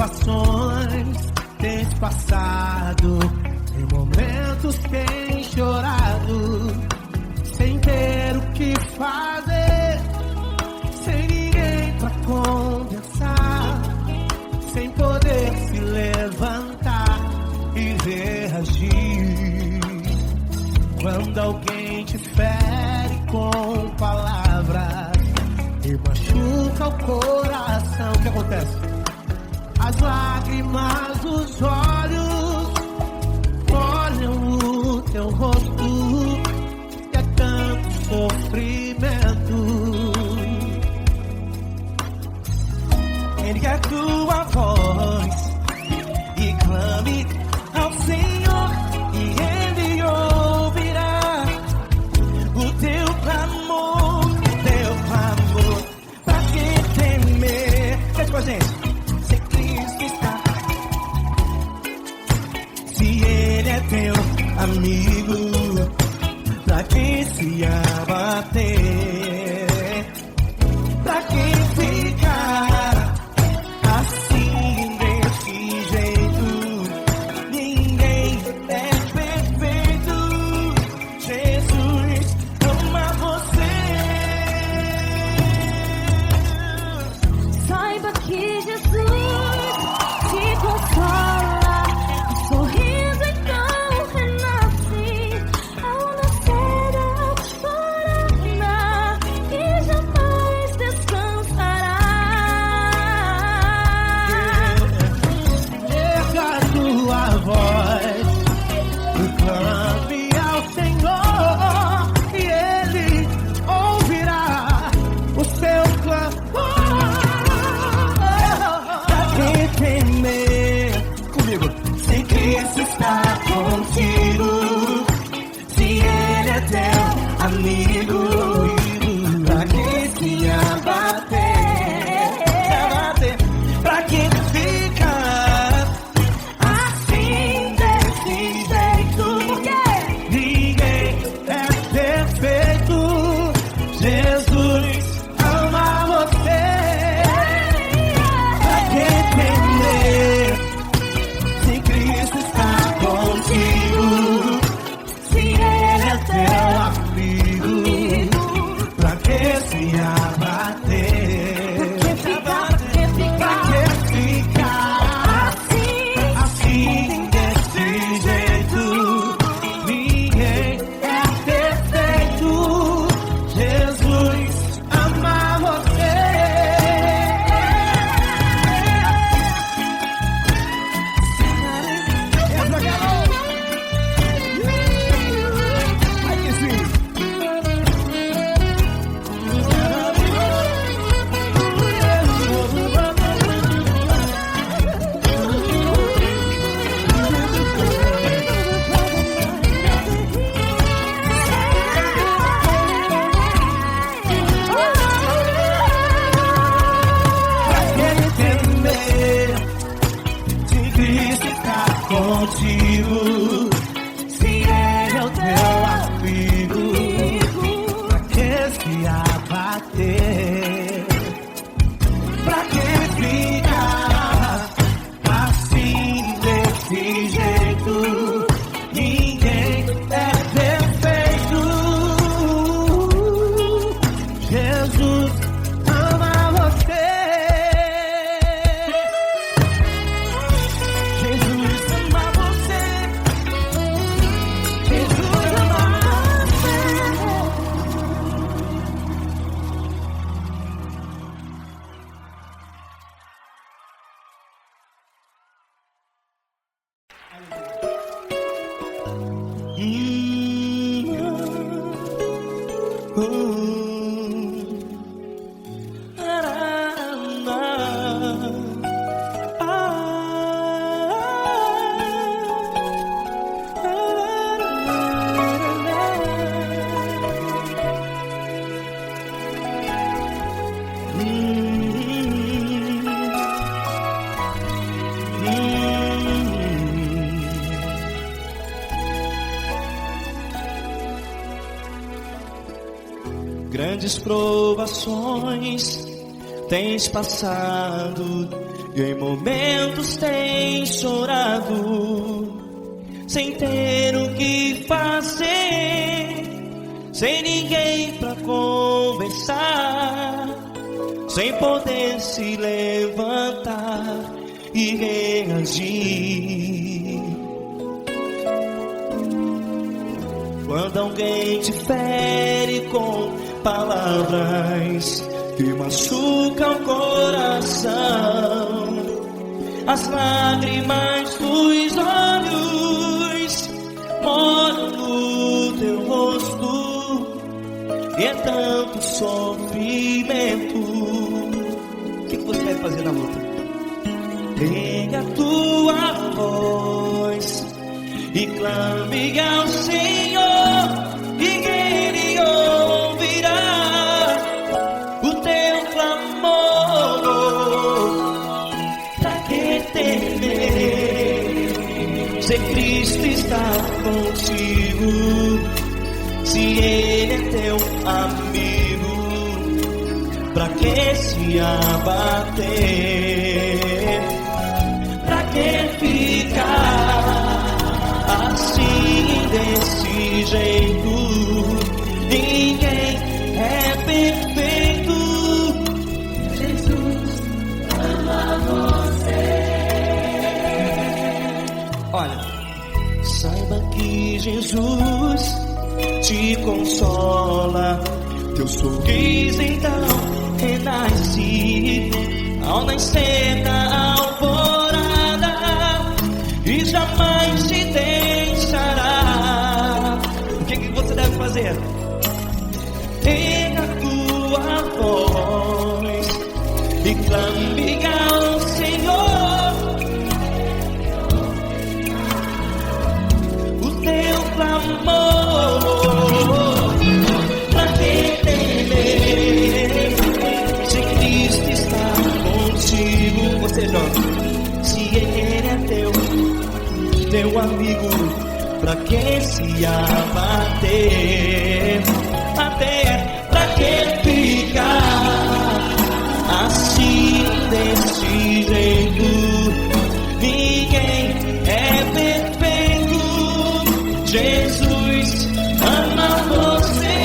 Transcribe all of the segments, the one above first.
provações tens passado, em momentos tens chorado, sem ter o que fazer, sem ninguém pra conversar, sem poder se levantar e reagir. Quando alguém te fere com palavras e machuca o coração, o que acontece? As lágrimas dos olhos molham o teu rosto, e é tanto sofrimento. Ergue a tua voz e clame ao Senhor, e Ele ouvirá o teu clamor, pra que temer? Cante com a gente. Se Cristo está, se Ele é teu amigo, pra que se abater? Pra que ficar assim desse jeito? Ninguém é perfeito. Jesus ama você. Saiba que Jesus te consola, o sorriso então renasce ao nascer da aurora e jamais descansará. Erga a tua voz e clame ao Senhor, e Ele ouvirá o seu clamor. Pra que temer? Comigo. Se Cristo está contigo, se Ele é teu amigo, pra que se abater? Pra que ficar assim desse jeito? Ninguém é perfeito. Jesus ama você. Pra que temer? Se Cristo está contigo, se Ele é teu amigo, pra que se abater? Pra que ficar assim desse jeito? Ninguém é perfeito. Jesus ama você. Ai que sim. Pra que temer? Se Cristo está contigo, se Ele é o teu amigo, pra que se abater? Pra que ficar assim desse jeito? Ninguém é perfeito. Jesus ama você. Jesus ama você. Jesus ama você. Grandes provações tens passado e em momentos tens chorado, sem ter o que fazer, sem ninguém pra conversar, sem poder se levantar e reagir. Quando alguém te fere com palavras que machucam o coração, as lágrimas dos olhos molham no teu rosto, e é tanto sofrimento. O que você vai fazer na luta? Pega a tua voz e clame ao Senhor, e Ele ouvirá o teu clamor. Pra que temer, se Cristo está contigo, se Ele é teu amigo? Pra que se abater? Pra que ficar assim, desse jeito? Ninguém é perfeito. Jesus ama você. Olha, saiba que Jesus te consola, teu sorriso então renasce ao nascer da alvorada, e jamais te deixará. O que você deve fazer? Pega a tua voz e clame ao Senhor, o teu clamor. Pra que temer, se Cristo está contigo? Você joga. Se Ele é teu amigo, pra que se abater? Até pra que ficar assim, desse jeito? Ninguém é perfeito. Jesus ama você.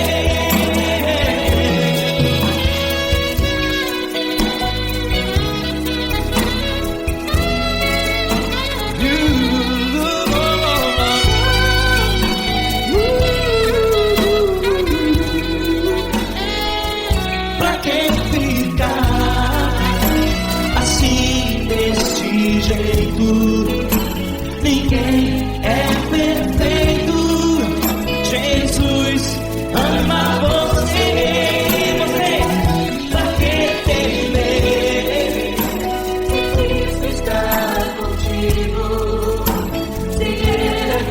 Pra que ficar assim, desse jeito? Ninguém é perfeito. Jesus ama você. Pra que temer, se Cristo está contigo, se Ele é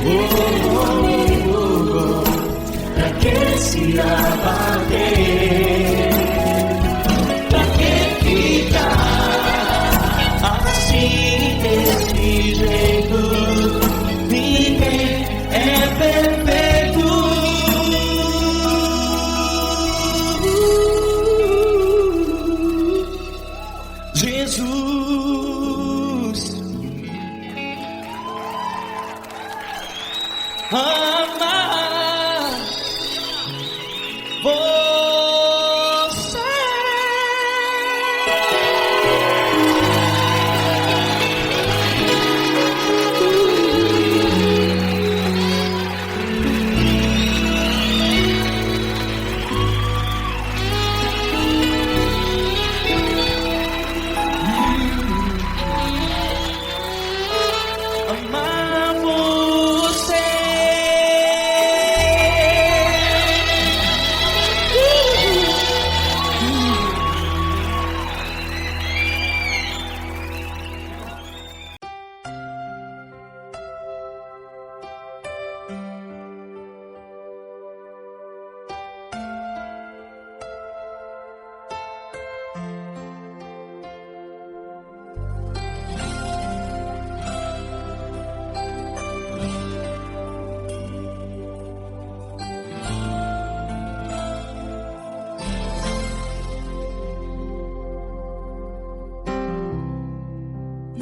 teu amigo? Pra que se abater? Pra que ficar assim, desse jeito? Ninguém é perfeito. Jesus ama você. Amar você.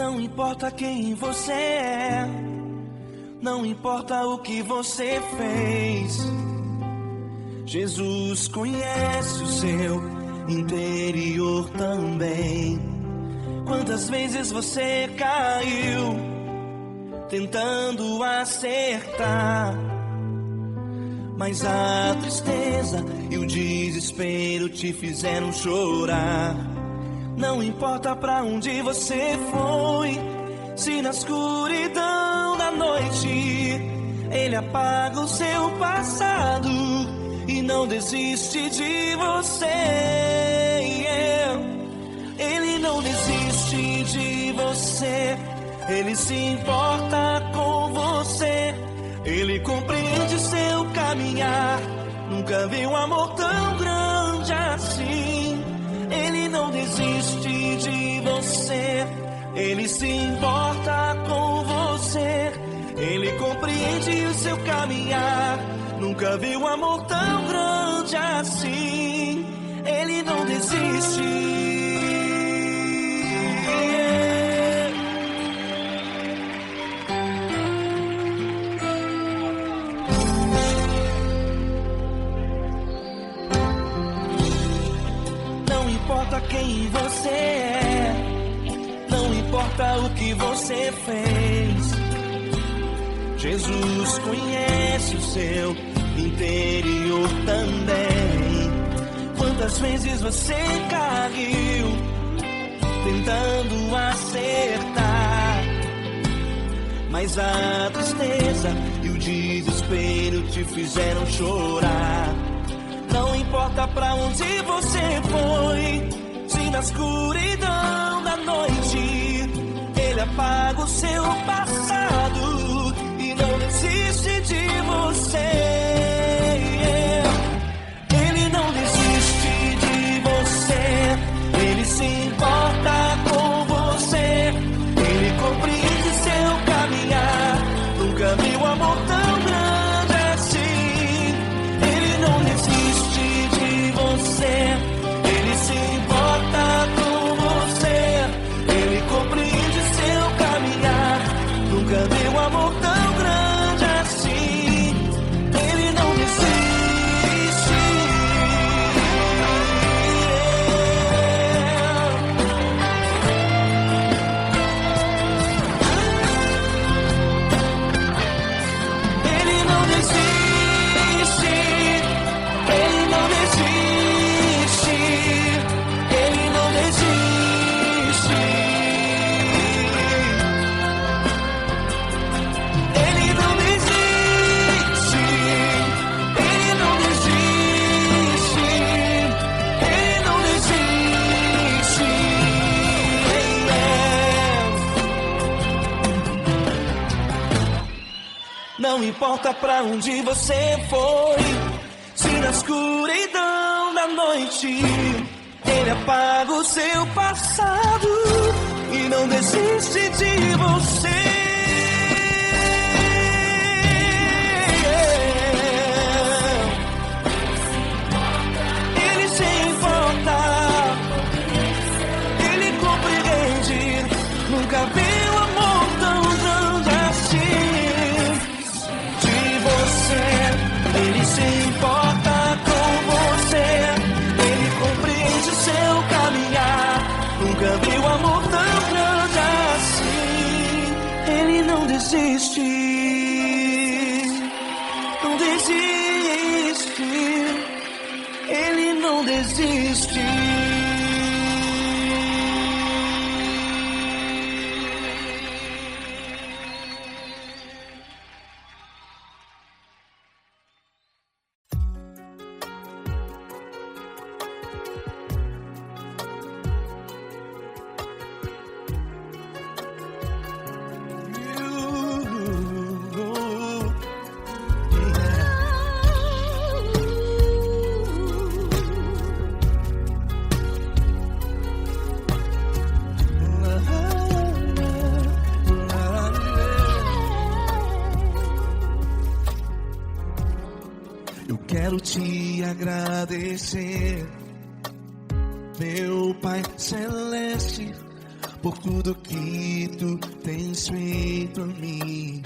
Não importa quem você é, não importa o que você fez, Jesus conhece o seu interior também. Quantas vezes você caiu tentando acertar, mas a tristeza e o desespero te fizeram chorar. Não importa pra onde você foi, se na escuridão da noite Ele apaga o seu passado e não desiste de você. Ele não desiste de você, Ele se importa com você, Ele compreende seu caminhar. Nunca vi um amor tão grande assim. Ele não desiste de você, Ele se importa com você, Ele compreende o seu caminhar. Nunca vi um amor tão grande assim. Ele não desiste. Não importa quem você é, não importa o que você fez, Jesus conhece o seu interior também. Quantas vezes você caiu tentando acertar, mas a tristeza e o desespero te fizeram chorar. Não importa pra onde você foi, se na escuridão da noite Ele apaga o seu passado e não desiste de você. Ele não desiste de você, Ele se importa com você, Ele compreende seu caminhar. Nunca vi um amor tão grande assim. Ele não desiste de você, Ele se importa com você, Ele compreende seu caminhar. Nunca vi um amor tão grande assim. Ele não desiste. Ele não desiste. Ele não desiste. Ele não desiste. Ele não desiste. Ele não desiste. Ele não desiste. Não importa pra onde você foi, se na escuridão da noite Ele apaga o seu passado e não desiste de você. Ele se importa, Ele compreende. Nunca vi um amor tão grande assim. De você, Ele se importa com você, Ele compreende seu caminhar. Nunca vi um amor tão grande assim. Ele não desiste, não desiste. Ele não desiste. Eu quero te agradecer, meu Pai Celeste, por tudo que tu tens feito a mim.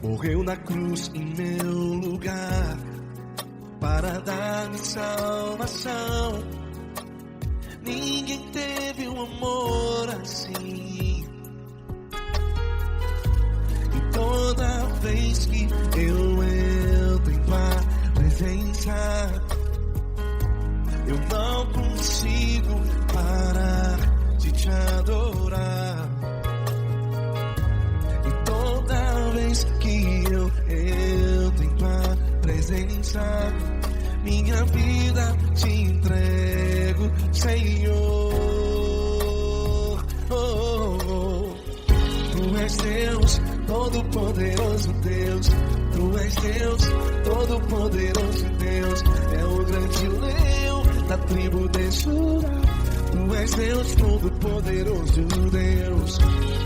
Morreu na cruz em meu lugar para dar-me salvação. Ninguém teve um amor assim. E toda vez que eu entro em tua presença, eu não consigo parar de te adorar. E toda vez que eu entro em tua presença, minha vida te entrego, Senhor. Tu és Deus, Todo-Poderoso Deus. Tu és Deus, Todo-Poderoso Deus. É o grande leão da tribo de Judá. Tu és Deus, Todo-Poderoso Deus.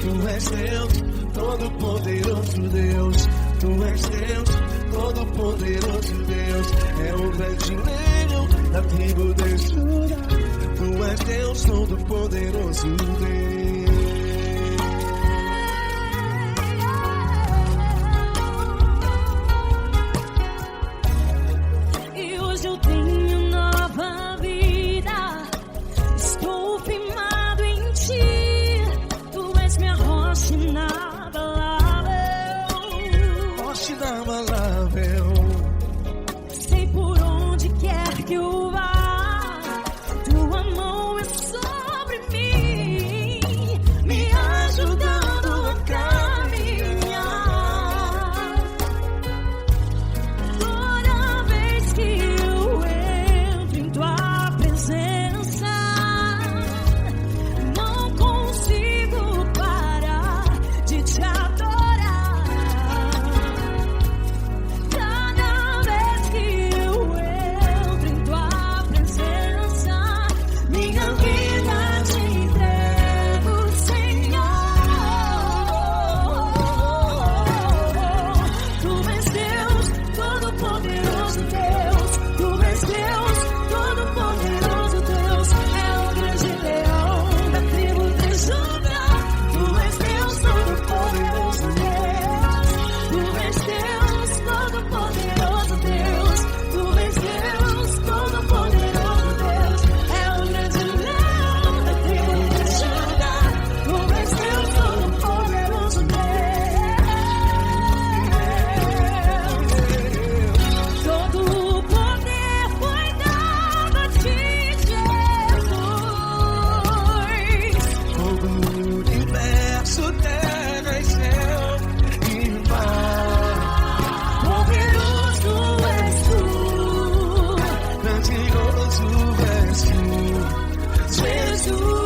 Tu és Deus, Todo-Poderoso Deus. Tu és Deus, Todo-Poderoso Deus. É o grande leão da tribo de Judá. Tu és Deus, Todo-Poderoso Deus. E hoje eu tenho nova vida. Estou firmado em ti. Tu és minha rocha inabalável. Rocha inabalável. Sei por onde quer que eu vá, tua mão é sobre mim, me ajudando a caminhar. Toda vez que eu entro em tua presença, não consigo parar de te adorar. Cada vez que eu entro em tua presença, minha vida te entrego, Senhor. Tu és Deus, Todo-Poderoso Deus. Tu és Deus, Todo-Poderoso Deus. É o grande leão da tribo de Judá. Tu és Deus, Todo-Poderoso Deus. Tu és Deus, Todo-Poderoso Deus. Tu és Deus, Todo-Poderoso Deus. É o grande leão da tribo de Judá. Tu és Deus, Todo-Poderoso Deus. Todo o poder foi dado a ti, Jesus. Todo o universo, terra e céu e mar. Poderoso és tu, Grandioso és tu, Jesus.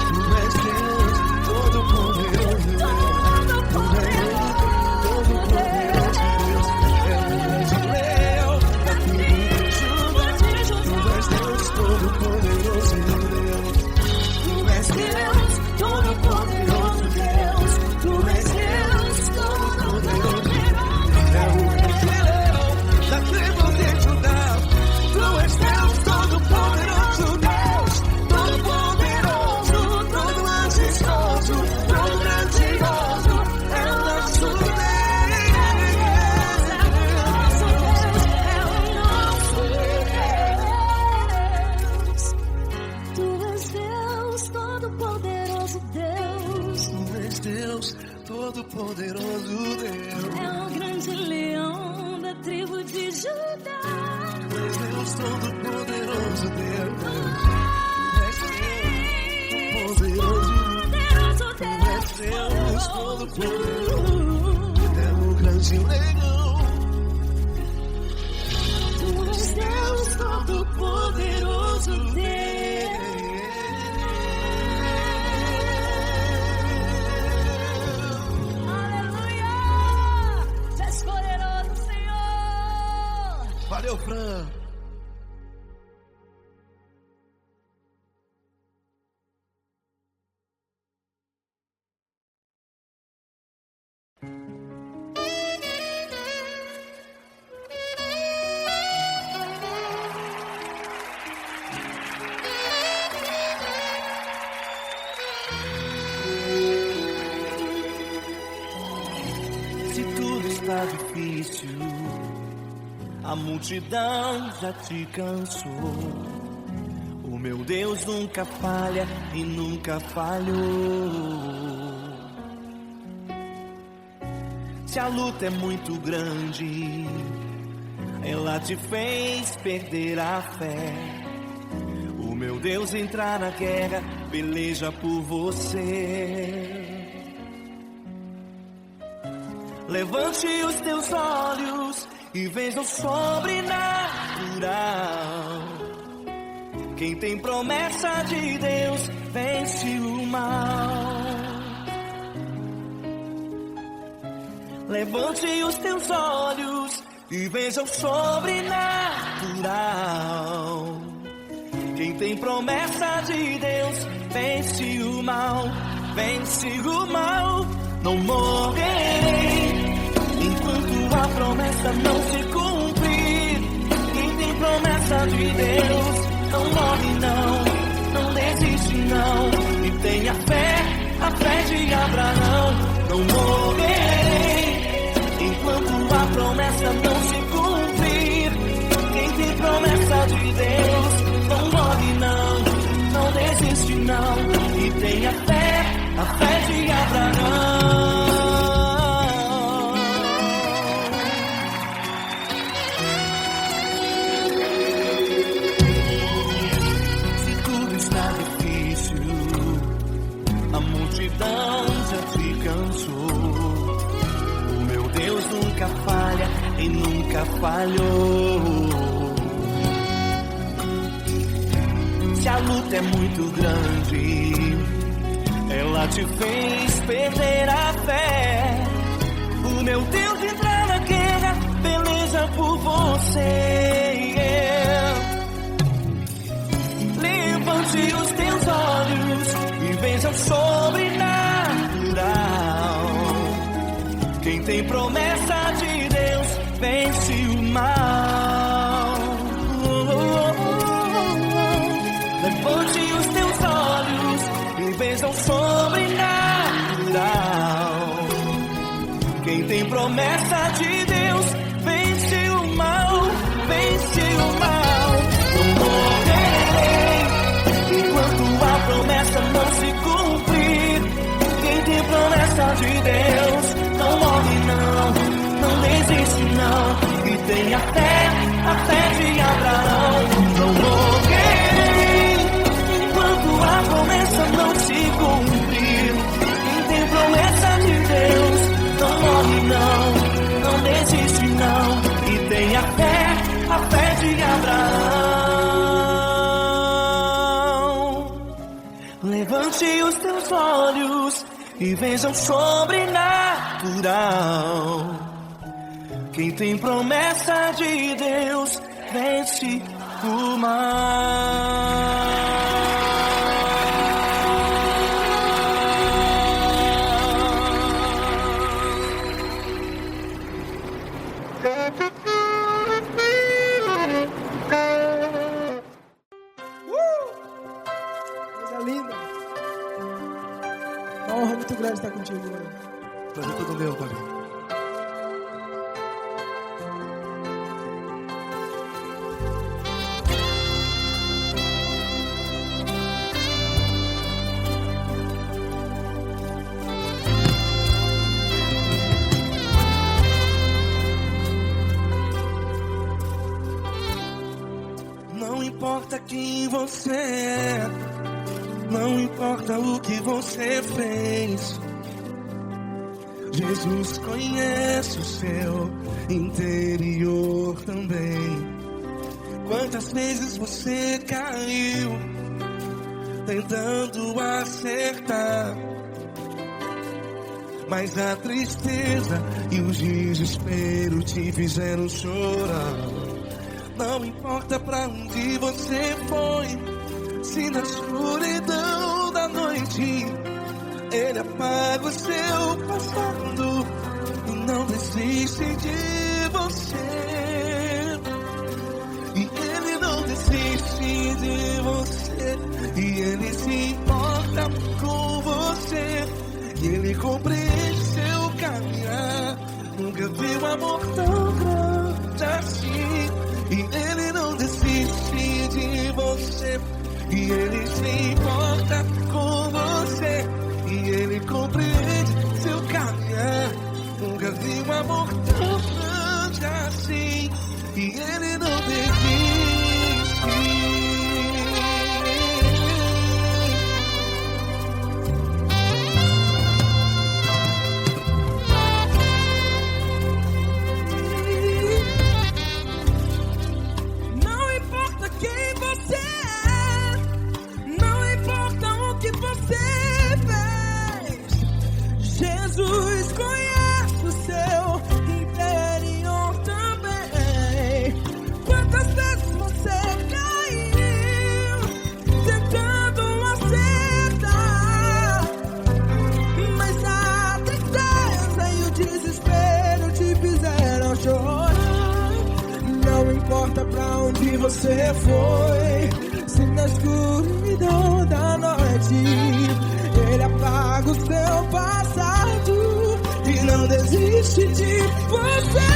Tu és Deus, Todo-Poderoso Deus. Todo-Poderoso Deus. É o grande leão da tribo de Judá. Tu és Deus, Todo-Poderoso Deus. Tu és Deus, Todo-Poderoso Deus. Tu és Deus, Todo-Poderoso É o grande leão da tribo de Judá. Tu és Deus, Todo-Poderoso Deus. Todo-Poderoso, todo majestoso, todo grandioso. É o nosso Deus. Tu és Deus, Todo-Poderoso Deus. Tu és Deus, Todo-Poderoso Deus. É o grande leão da tribo de Judá. Tu és Deus, Todo-Poderoso Deus. Tu és Deus, Poderoso Tu és Deus, Todo-Poderoso. Deus. É o grande leão. Tu és Deus, Todo-Poderoso Deus. Aleluia! Tu és poderoso, Senhor. Valeu, Fran. está difícil, a multidão já te cansou. O meu Deus nunca falha e nunca falhou. Se a luta é muito grande, ela te fez perder a fé. O meu Deus entrar na guerra, peleja por você. Levante os teus olhos e veja o sobrenatural. Quem tem promessa de Deus vence o mal. Levante os teus olhos e veja o sobrenatural. Quem tem promessa de Deus vence o mal, vence o mal. Não morrerei enquanto a promessa não se cumprir. Quem tem promessa de Deus não morre não, não desiste não. E tenha fé, a fé de Abraão. Não morrerei enquanto a promessa não se cumprir. Quem tem promessa de Deus não morre não, não desiste não. E tenha fé, a fé de Abraão. Se tudo está difícil, a multidão já te cansou. O meu Deus nunca falha e nunca falhou. Se a luta é muito grande, ela te fez perder a fé. O meu Deus entrar na guerra, peleja por você. Levante os teus olhos e veja o sobrenatural. Quem tem promessa de Deus vence o mal. Levante os teus olhos e veja o sobrenatural. Quem tem promessa de Deus vence o mal, vence o mal. Não morrerei enquanto a promessa não se cumprir. Quem tem promessa de Deus não morre não, não desiste não. E tenha fé, a fé de Abraão. Não morrerei enquanto a promessa não se cumprir. Quem tem promessa de Deus não morre não, não desiste não. E tenha fé, a fé de Abraão. Levante os teus olhos e veja o sobrenatural. Quem tem promessa de Deus vence o mal. Coisa linda. Uma honra muito grande estar contigo, mano. Prazer todo meu, Pai. Não importa quem você é, não importa o que você fez, Jesus conhece o seu interior também. Quantas vezes você caiu tentando acertar, mas a tristeza e o desespero te fizeram chorar. Não importa pra onde você foi, se na escuridão da noite Ele apaga o seu passado e não desiste de você. E Ele não desiste de você, e Ele se importa com você, e Ele compreende seu caminhar. Nunca vi um amor tão grande assim. E Ele não desiste de você. E Ele se importa com você. E Ele compreende seu caminhar. Nunca vi um amor tão grande assim. E Ele não desiste. Não importa quem você é, não importa o que você fez, Jesus conhece o seu interior também. Quantas vezes você caiu tentando acertar, mas a tristeza e o desespero te fizeram chorar. Não importa pra onde você foi, se na escuridão da noite Ele apaga o seu passado e não desiste de você.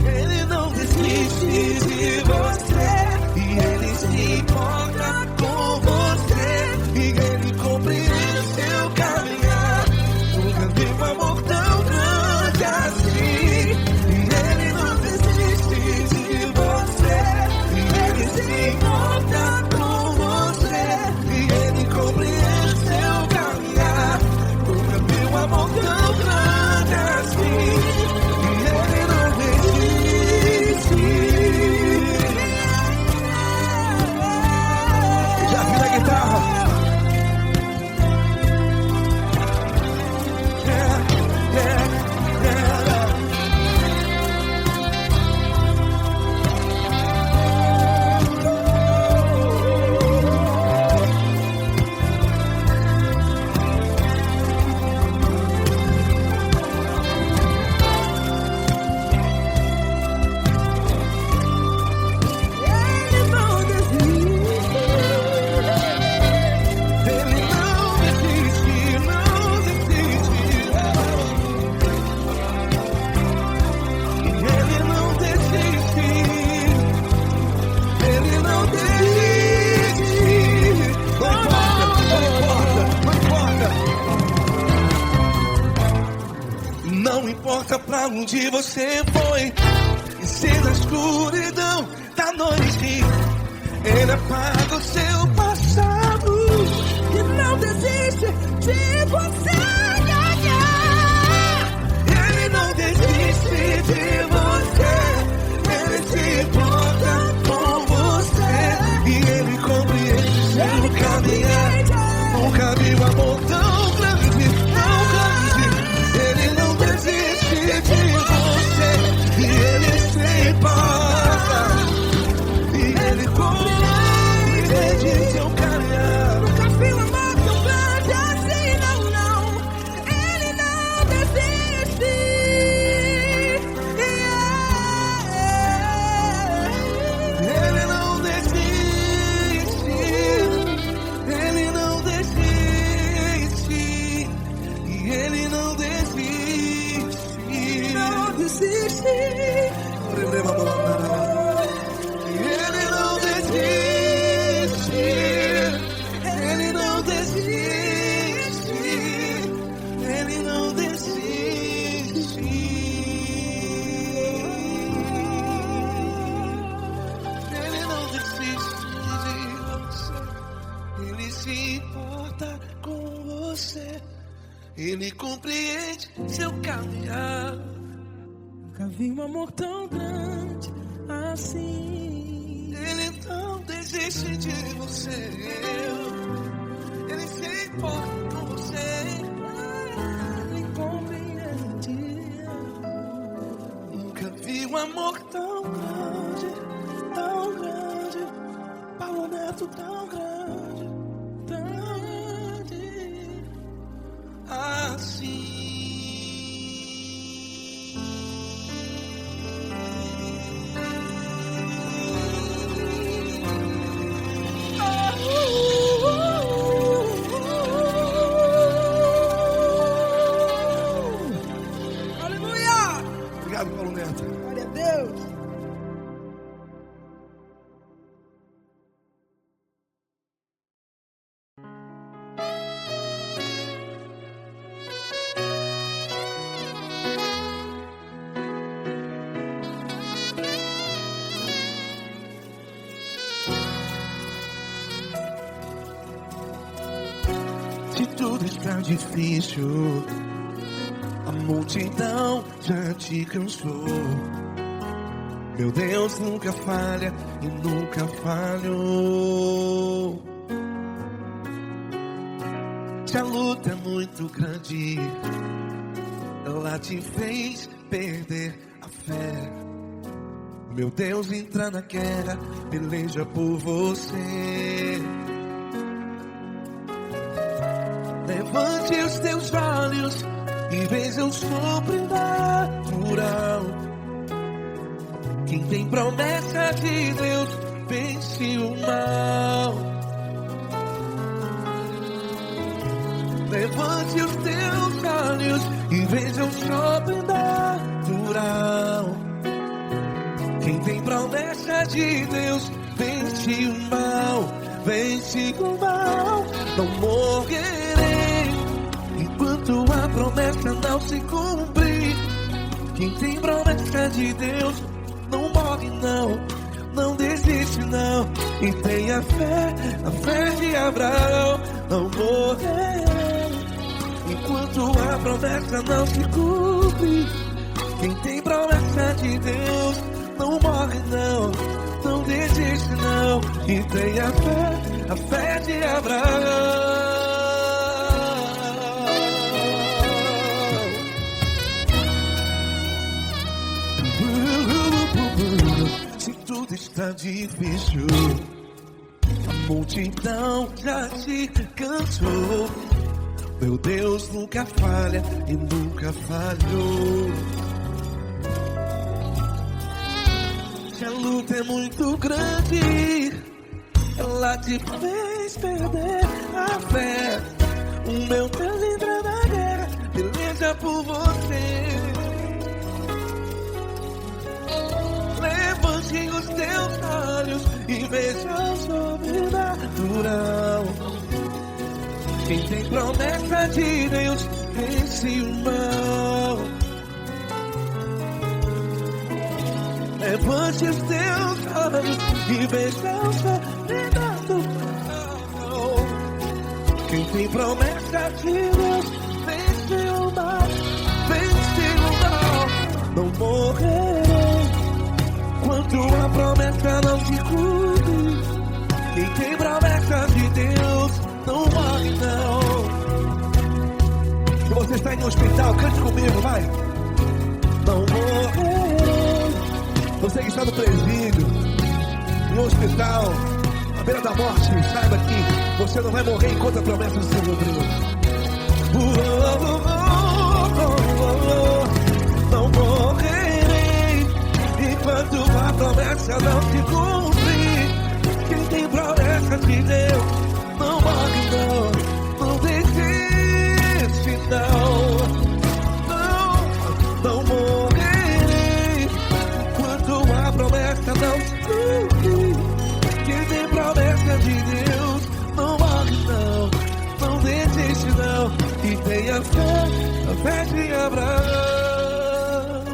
Ele não desiste de você. E Ele se importa com você. E Ele compreende seu caminhar. Nunca vi um amor tão grande assim. E Ele não desiste de você. E Ele se importa com você. E Ele compreende seu caminhar. Nunca vi um amor tão grande assim. E Ele não desiste. Já vi na guitarra. Ele não desiste. Ele não desiste, não desiste. Ele não desiste. Ele não desiste. Não importa pra onde você foi, e se na escuridão da noite Ele apaga o seu passado. E não desiste de você ganhar. Ele não desiste de você. Ele se importa com você. E Ele compreende seu caminhar. Nunca vi um amor tão grande, tão grande. Ele não desiste de você. E Ele se importa. E Ele compreende seu caminhar. Nunca vi um amor tão grande assim, não, não. Ele não desiste. Ele não desiste. Ele não desiste. E Ele não desiste. Não desiste. Ele não desiste. Ele não desiste. Ele não desiste. Ele não desiste de você. Ele se importa com você. Ele compreende seu caminhar. Nunca vi um amor tão grande assim. Ele não desiste de você. Ele se importa com você. Ele compreende. Nunca vi um amor tão grande, tão grande. Paulo Neto tão grande, tão grande assim. Obrigado, Paulo Neto. Glória a Deus. Se tudo está difícil, a multidão já te cansou. Meu Deus nunca falha e nunca falhou. Se a luta é muito grande, ela te fez perder a fé. Meu Deus entra na guerra, peleja por você. Levante os teus olhos e veja o sobrenatural. Quem tem promessa de Deus vence o mal. Levante os teus olhos e veja o sobrenatural. Quem tem promessa de Deus vence o mal. Vence o mal. Não morrerei enquanto a promessa não se cumprir. Quem tem promessa de Deus não morre não, não desiste não. E tenha fé, a fé de Abraão. Não morrerei enquanto a promessa não se cumpre. Quem tem promessa de Deus não morre não, não desiste não. E tenha fé, a fé de Abraão. Se tudo está difícil, a multidão já te cansou. Meu Deus nunca falha e nunca falhou. Se a luta é muito grande, ela te fez perder a fé. O meu Deus entra na guerra, peleja por você. Levante os teus olhos e veja o sobrenatural. Quem tem promessa de Deus vence o mal. Levante os teus olhos e veja o sobrenatural. Quem tem promessa de Deus vence o mal. Vence o mal. Não morrerei enquanto a promessa não se cumpre. Quem tem promessa de Deus não morre não. Se você está em um hospital, cante comigo, vai. Não morrerei. Você que está no presídio, em um hospital, à beira da morte, saiba que você não vai morrer enquanto a promessa não se cumprir. Não morrerei enquanto a promessa não se cumprir. Quem tem promessa de Deus não morre não, não desiste não. Não morrerei enquanto a promessa não se cumprir. Quem tem promessa de Deus não morre não, não desiste não. E tenha fé, a fé de Abraão.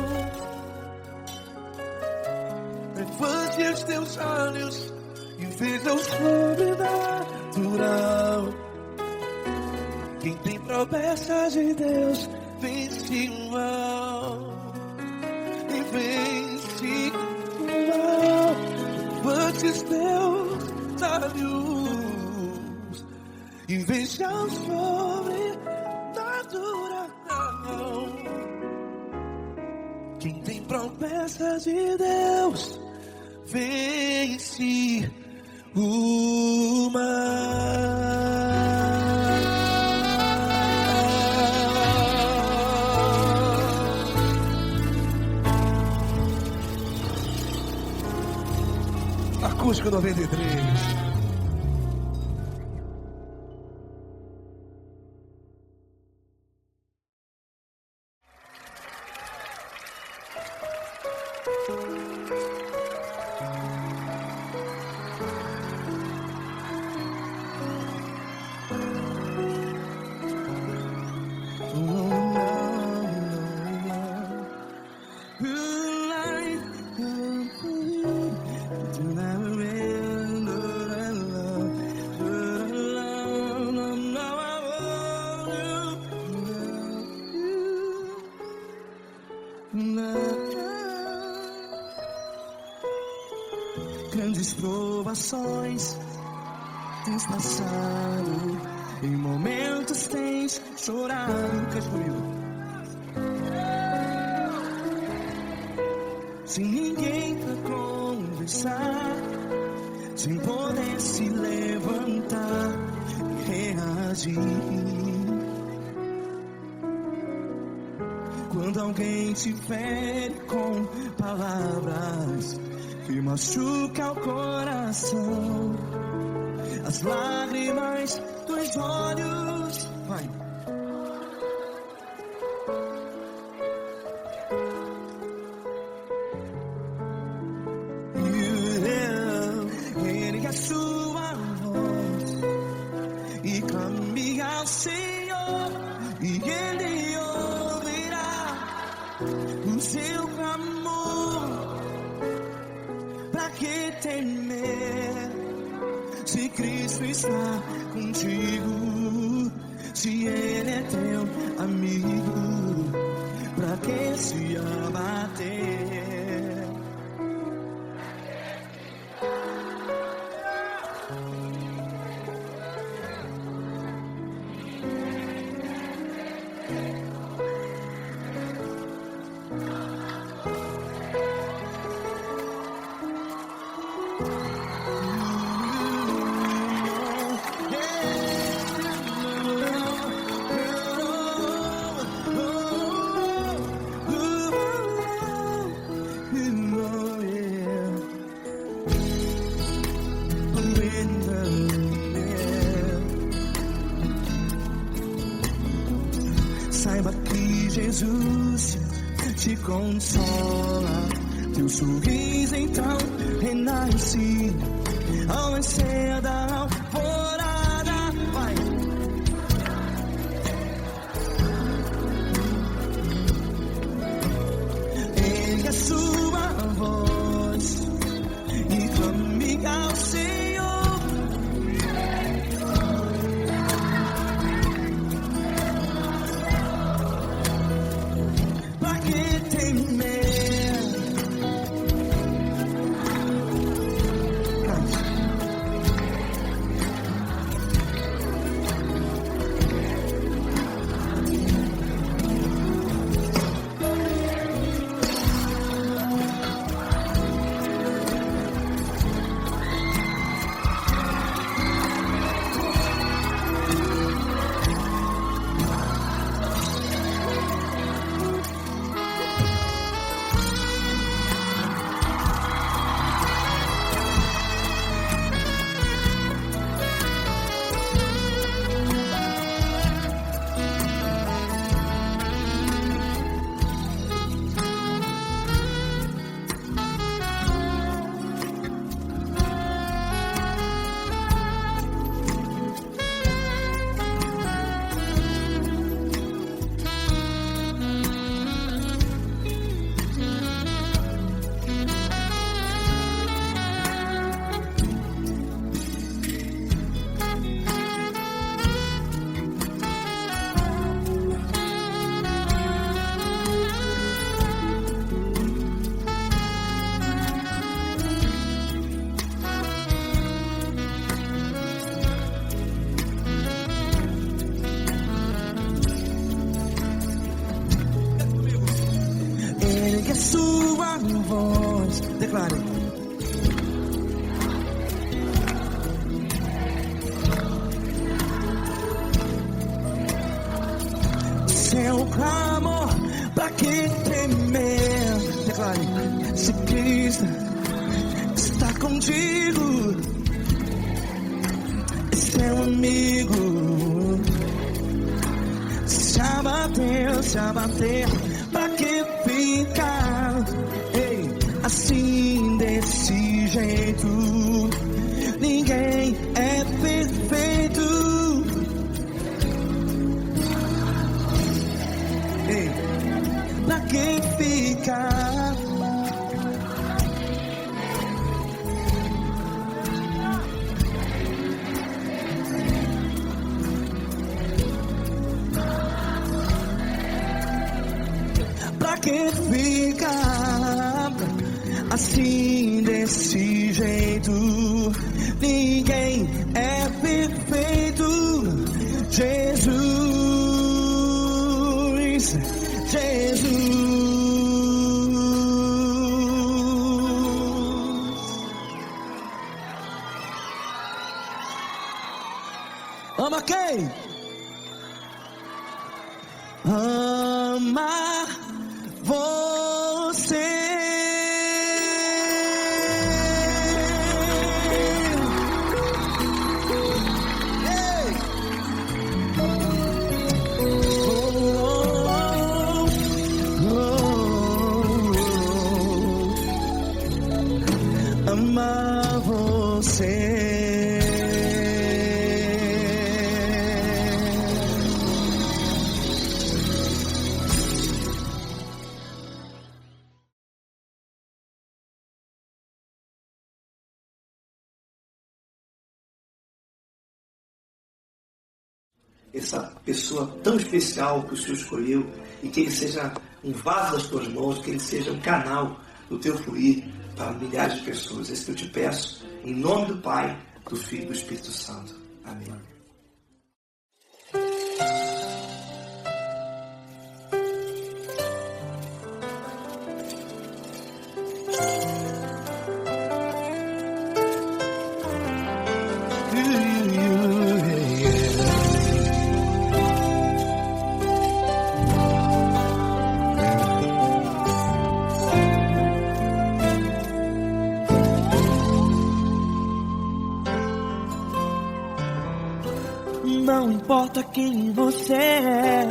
Levante os teus olhos e veja o sobrenatural. Quem tem promessa de Deus vence o mal. E vence o mal. Levante os teus olhos e veja o sobrenatural. Quem tem promessa de Deus vence o mal. Acústico 93. Grandes provações tens passado, em momentos tens chorado. Cante comigo. Sem ninguém pra conversar, sem poder se levantar e reagir. Quando alguém te fere com palavras que machuca o coração, as lágrimas dos olhos, vai. Ergue a sua voz e clame ao Senhor, e Ele ouvirá o seu clamor. Pra que temer, se Cristo está contigo? Se Ele é teu amigo, pra que se abater? Saiba que Jesus te consola, teu sorriso então renasce ao nascer da alvorada. Vai. Ergue a sua voz e clame ao Senhor. Ergue a sua voz, declare. Seu clamor, pra que temer? Declare. Se Cristo está contigo, seu amigo. Se abater, pra que ficar? Ei, a ficar assim, desse jeito. Ninguém é perfeito. Jesus, Jesus. Ama quem? Ama você. Ei! Ama você. Essa pessoa tão especial que o Senhor escolheu, e que ele seja um vaso das tuas mãos, que ele seja um canal do teu fluir para milhares de pessoas. É isso que eu te peço, em nome do Pai, do Filho e do Espírito Santo. Amém. Não importa quem você é,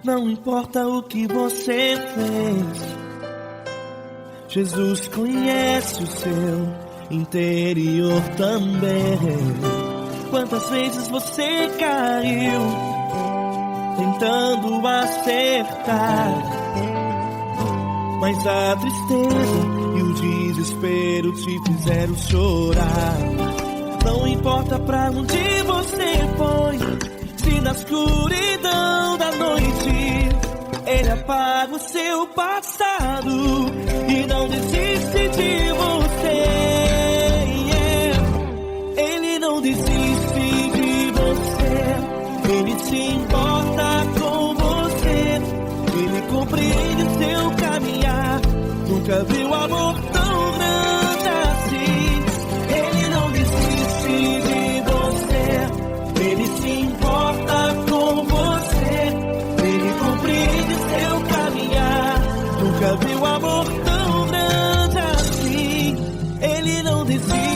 não importa o que você fez, Jesus conhece o seu interior também. Quantas vezes você caiu tentando acertar, mas a tristeza e o desespero te fizeram chorar. Não importa pra onde você foi, se na escuridão da noite Ele apaga o seu passado e não desiste de você. Ele não desiste de você, Ele se importa com você, Ele compreende o seu caminhar. Nunca viu amor tão grande assim. Ele não desiste de você, Ele se importa com você, Ele compreende seu caminhar. Nunca viu amor tão grande assim. Ele não desiste.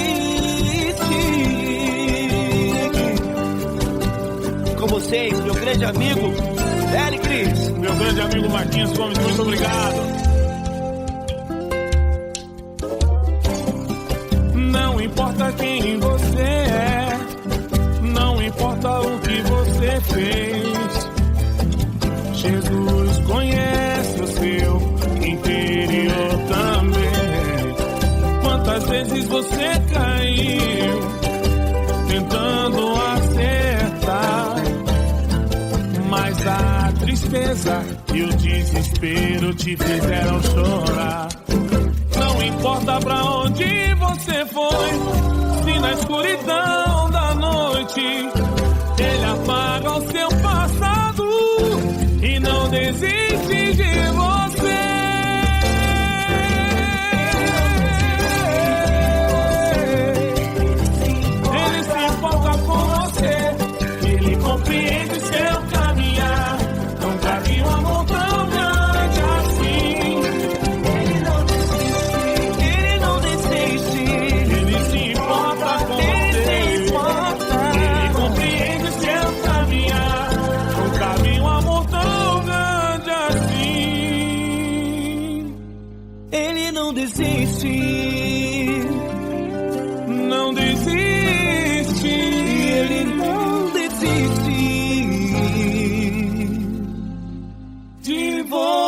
Com vocês, meu grande amigo Eli Cris. Meu grande amigo Marquinhos Gomes, muito obrigado. Não importa quem você é, não importa o que você fez, Jesus conhece o seu interior também. Quantas vezes você caiu tentando acertar, mas a tristeza e o desespero te fizeram chorar. Não importa pra onde você foi, se na escuridão da noite Ele apaga o seu passado e não desiste de você. Ele se importa com você, Ele compreende seu caminhar. Nunca vi um amor tão grande assim. Ele não desiste, Ele se importa com você, Ele compreende seu caminhar. Nunca vi um amor tão grande assim. Ele não desiste, não desiste, Ele não desiste de você.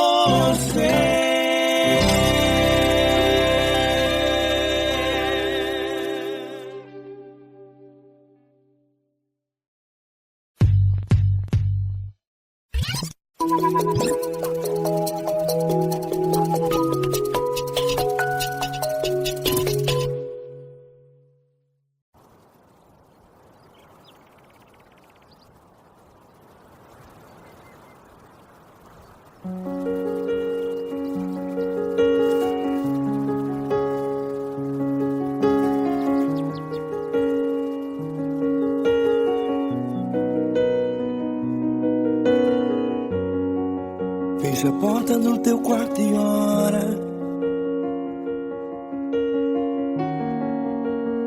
quarto e ora.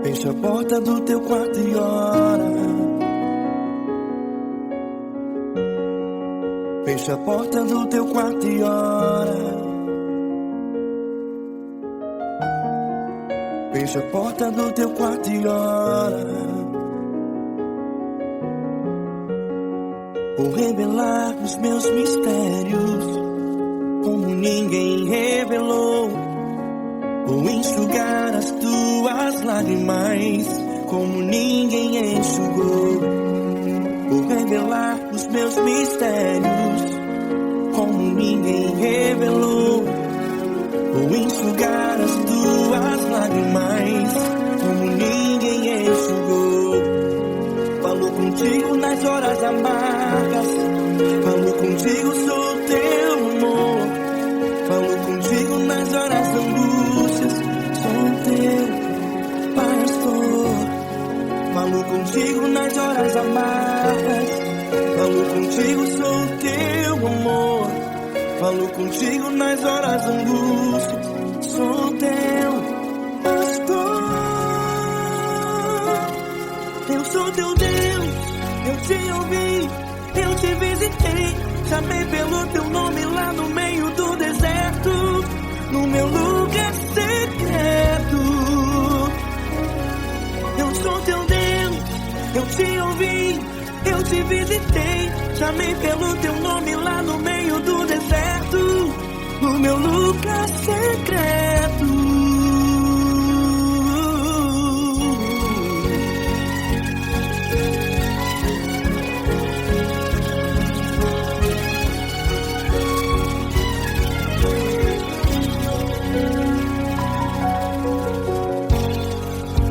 Fecha a porta do teu quarto e ora. Fecha a porta do teu quarto e ora. Fecha a porta do teu quarto e ora. Vou revelar os meus mistérios como ninguém revelou. Vou enxugar as tuas lágrimas como ninguém enxugou. Vou revelar os meus mistérios como ninguém revelou. Vou enxugar as tuas lágrimas como ninguém enxugou. Falo contigo nas horas amargas, falo contigo, sou teu amor. Falo contigo nas horas da angústias, sou teu pastor. Falo contigo nas horas amargas, falo contigo, sou teu amor. Falo contigo nas horas da angústias, sou teu pastor. Eu sou teu Deus, eu te ouvi, eu te visitei. Chamei pelo teu nome lá no meio do deserto, no meu lugar secreto. Eu sou teu Deus, eu te ouvi, eu te visitei. Chamei pelo teu nome lá no meio do deserto, no meu lugar secreto.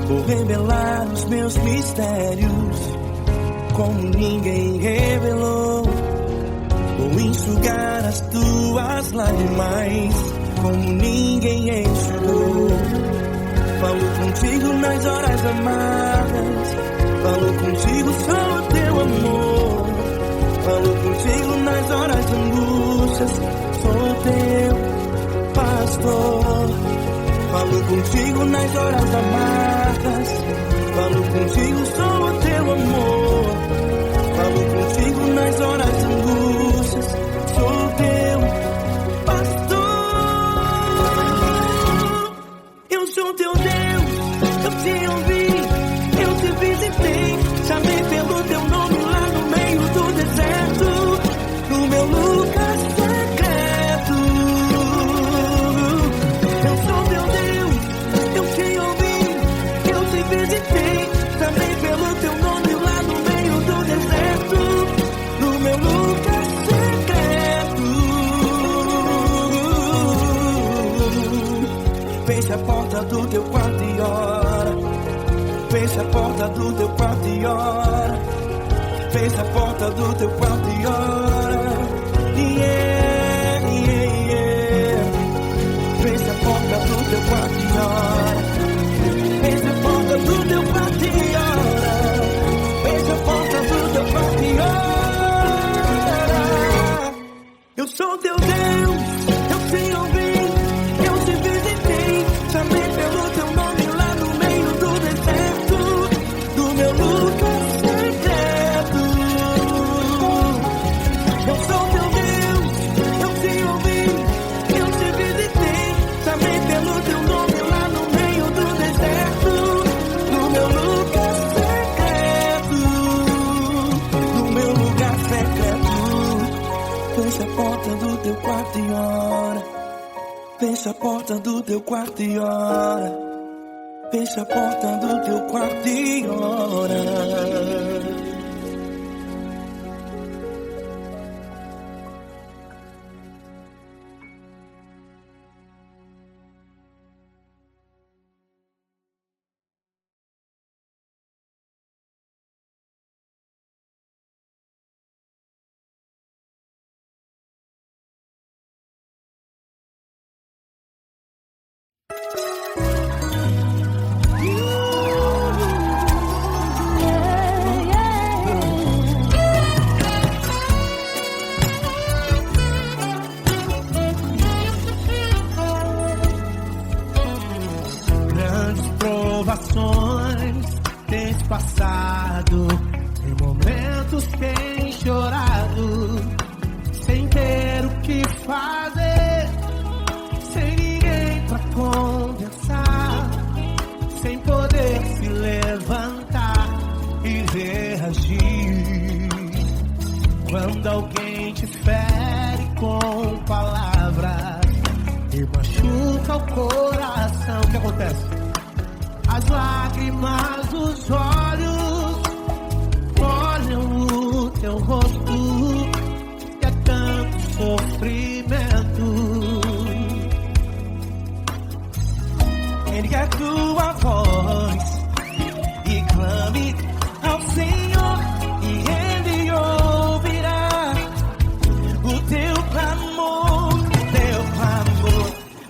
Vou revelar os meus mistérios como ninguém revelou. Vou enxugar as tuas lágrimas como ninguém enxugou. Falo contigo nas horas amargas, falo contigo, sou teu amor. Falo contigo nas horas de angústias, sou teu pastor. Falo contigo nas horas amargas, falo contigo, sou teu amor. Falo contigo nas horas de angústias, sou teu pastor. Eu sou teu Deus, eu te ouvi, eu te visitei. Chamei pelo teu nome lá no meio do deserto, no meu lugar secreto. Eu sou teu Deus, eu te ouvi, eu te visitei. Chamei pelo teu nome lá no meio do deserto, no meu lugar secreto. Fecha a porta do teu quarto e ora. Fecha a porta do teu quarto e ora. Fecha a porta do teu quarto e ora. Yeah, yeah, yeah. Fecha a porta do teu quarto e ora. Fecha a porta do teu quarto e ora. Fecha a porta do teu quarto e ora. Eu sou teu Deus, eu te ouvi, eu te visitei. Chamei pelo teu nome lá no meio do deserto, do meu lugar secreto. Eu sou teu Deus, eu te ouvi, eu te visitei. Chamei pelo teu nome lá no meio do deserto, no meu lugar secreto, no meu lugar secreto. Fecha a porta do teu quarto e ora. Fecha a porta do teu quarto e ora. Fecha a porta do teu quarto e ora. provações tens passado, em momentos tens chorado, sem ter o que fazer, sem ninguém pra conversar, sem poder se levantar e reagir. Quando alguém te fere com palavras e machuca o coração, o que acontece? As lágrimas dos olhos molham o teu rosto e é tanto sofrimento. Ergue a tua voz e clame ao Senhor e Ele ouvirá o teu clamor,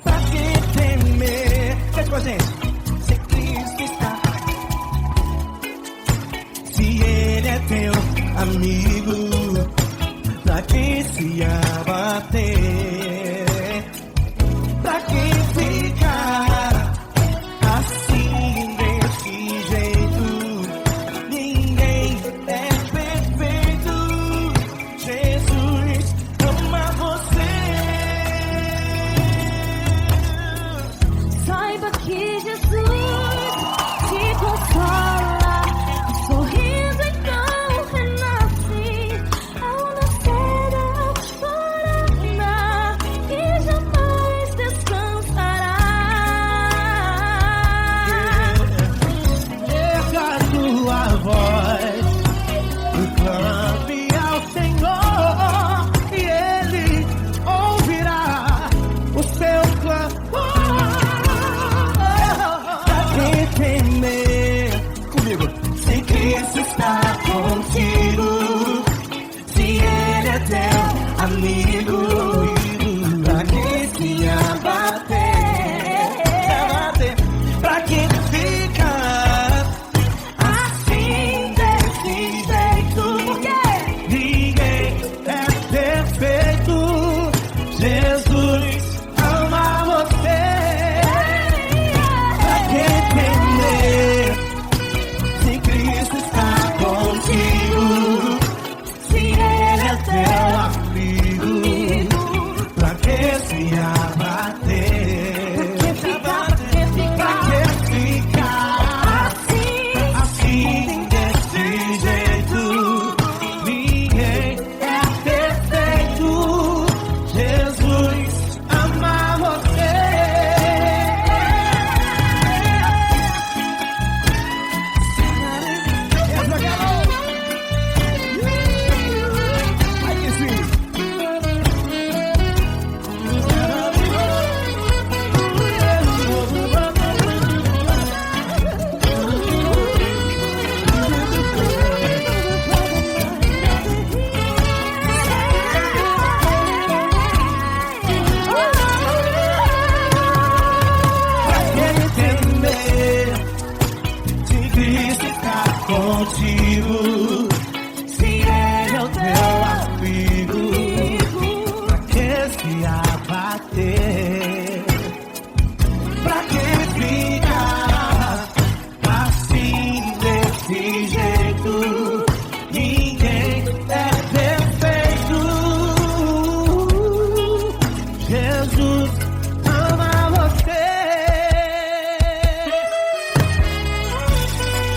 pra que temer? Cante com a gente. Teu amigo, pra quem se abater, pra quem ficar assim desse jeito, ninguém é perfeito. Jesus ama você. Saiba que Jesus te consola, sorriso então. Amigo, pra quem se abater, pra quem fica assim desse jeito, porque ninguém é perfeito. Jesus ama você. Pra quem temer, se Cristo está contigo, se Ele é teu amigo, pra que se abater? Pra que ficar assim desse jeito? Ninguém é perfeito. Jesus ama você. Aí sim. Contigo, se Ele é o teu amigo, pra que se abater? Pra que ficar assim desse jeito? Ninguém é perfeito. Jesus ama você.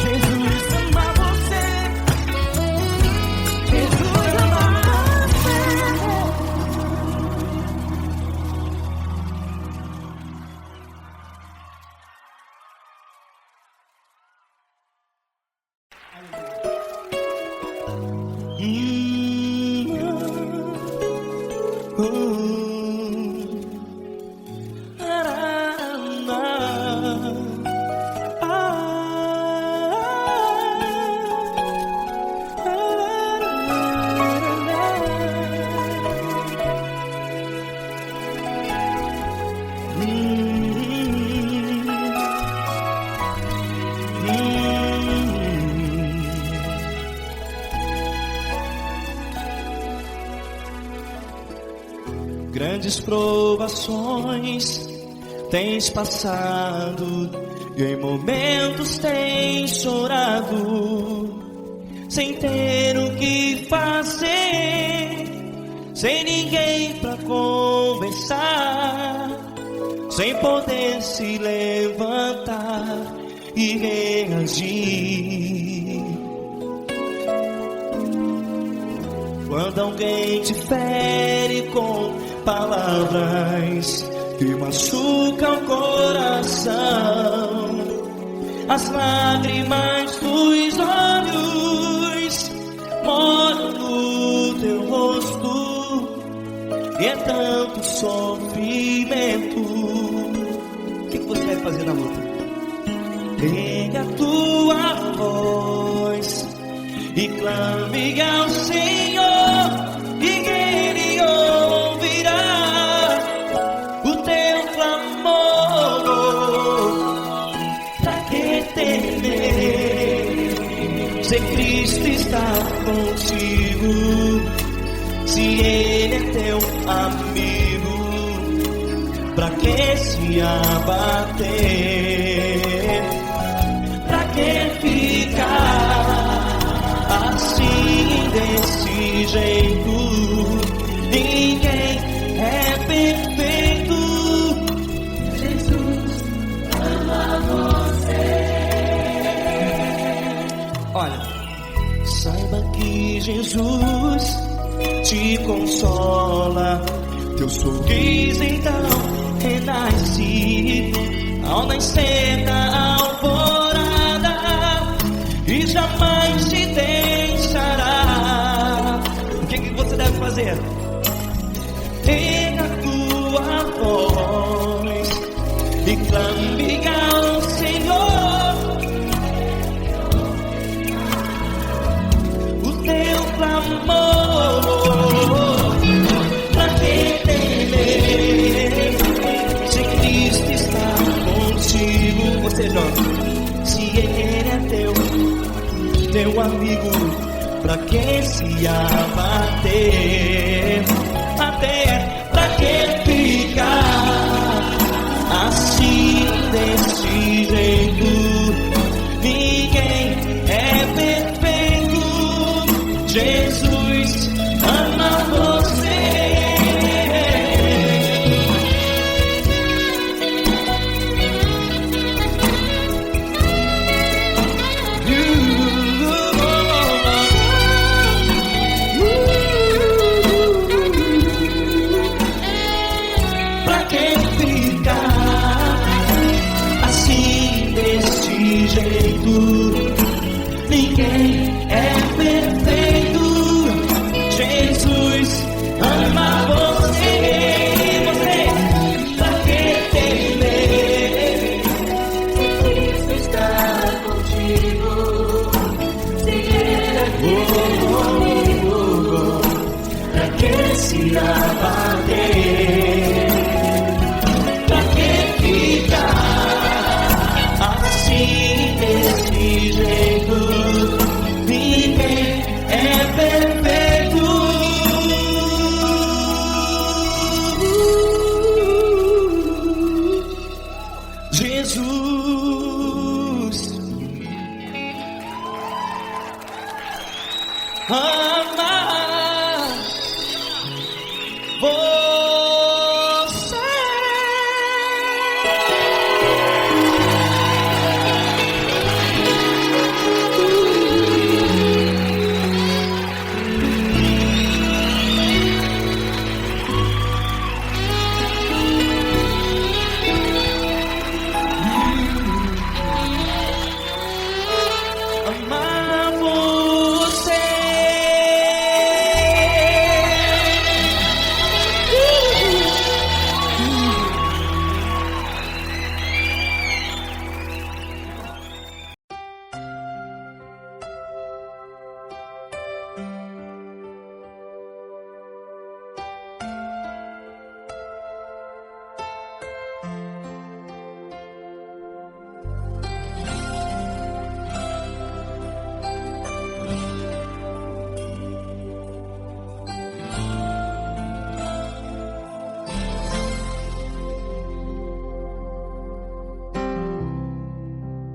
Jesus ama você. Jesus ama você. Grandes provações tens passado, e em momentos tem chorado, sem ter o que fazer, sem ninguém pra conversar, sem poder se levantar e reagir. Quando alguém te fere com palavras que machucam o coração, as lágrimas dos olhos molham no teu rosto, e é tanto sofrimento. O que você vai fazer na luta? Pega a tua voz e clame ao Senhor, e Ele ouvirá o teu clamor. Pra que temer, se Cristo está contigo, se Ele é teu amigo? Pra que se abater? Pra que ficar assim, desse jeito? Ninguém é perfeito. Jesus ama você. Olha, saiba que Jesus te consola, teu sorriso então renasce ao nascer da alvorada, e jamais te deixará. O que você deve fazer? Pega a tua voz e clame ao Senhor, o teu clamor. Pra que temer, se Cristo está contigo? Você joga. Se Ele é teu amigo, pra que se abater? Até pra que ficar assim, desse jeito? Ninguém é perfeito. Jesus ama você. Pra que ficar assim, desse jeito? Ninguém é perfeito. Jesus ama você. Pra que temer? Cristo está contigo, se Ele é teu amigo. Pra que se abater? Pra que ficar assim, desse jeito?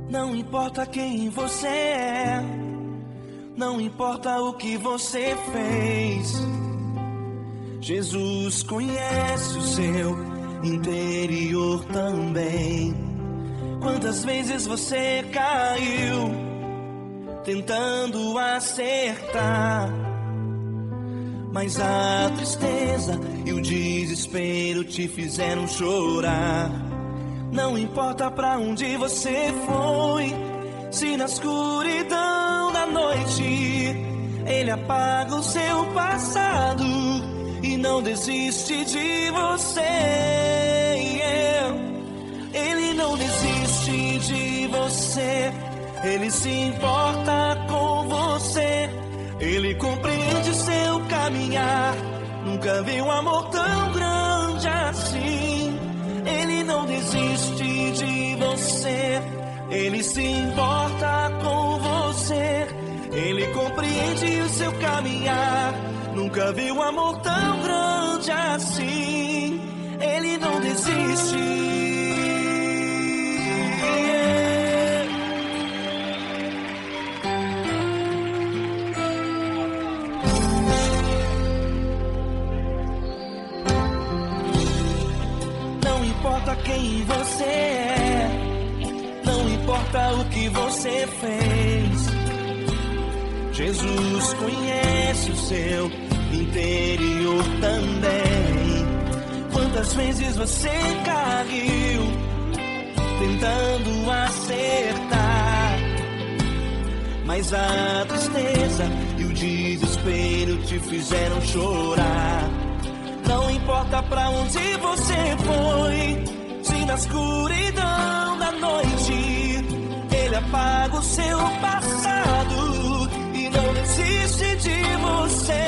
Não importa quem você é, não importa o que você fez, Jesus conhece o seu interior também. Quantas vezes você caiu tentando acertar, mas a tristeza e o desespero te fizeram chorar. Não importa pra onde você foi, se na escuridão da noite Ele apaga o seu passado e não desiste de você. Ele não desiste de você, Ele se importa com você, Ele compreende seu caminhar. Nunca vi um amor tão grande assim. Ele não desiste de você, Ele se importa com você, Ele compreende o seu caminhar. Nunca vi um amor tão grande assim. Ele não desiste. Não importa quem você é, não importa o que você fez, Jesus conhece o seu interior também. Quantas vezes você caiu tentando acertar, mas a tristeza e o desespero te fizeram chorar. Não importa pra onde você foi, se na escuridão da noite Ele apaga o seu passado e não desiste de você.